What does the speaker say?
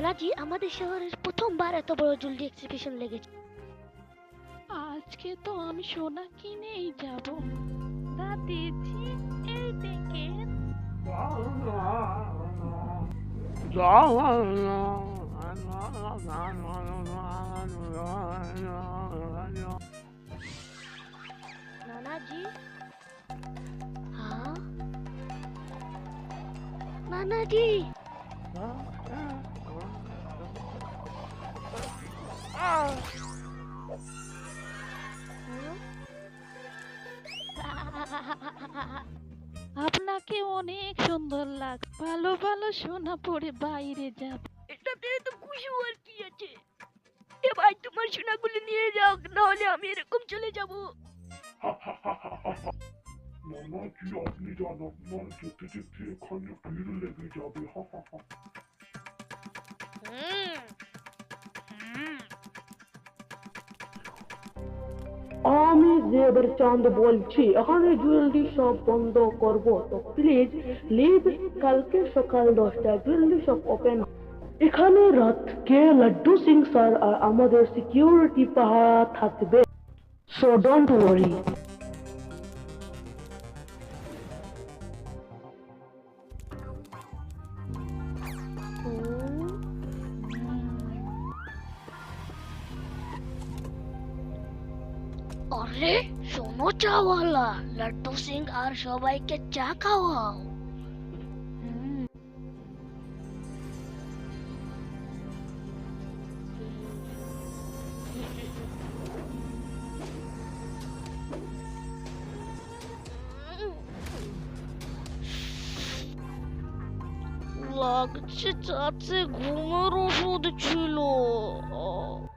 নানাজি, আমাদের শহরের প্রথমবার এত বড় জুয়েলারি এক্সিবিশন লেগেছে। আজকে তো আমি সোনা কিনেই যাব। দাদিজি, এই দেখেন। নানাজি, হ্যাঁ নানাজি। আপনাকে অনেক সুন্দর লাগ, ভালো ভালো সোনা পরে বাইরে যাব। এটাতে তো খুশি হওয়ার কি আছে? এ ভাই, তোমার সোনাগুলো নিয়ে যাও, নাহলে আমি এরকম চলে যাব। নানাজি, আপনি যান, আপনার যেতে যেতে এখানে ভিড় লেগে যাবে। আমি জেবের চাঁদ বলছি, এখানে জুয়েলারি শপ বন্ধ করব, তো প্লিজ লিভ। কালকে সকাল 10টায় জুয়েলারি শপ ওপেন। এখানে রাতকে লাড্ডু সিং স্যার আর আমাদের সিকিউরিটি পাহারা থাকবে, সো ডোন্ট ওয়ারি। আরে শোনো চাওয়ালা, লাড্ডু সিং আর সবাইকে চা খাওয়াও। লাগছে চাচে ঘুমের ওষুধ ছিল।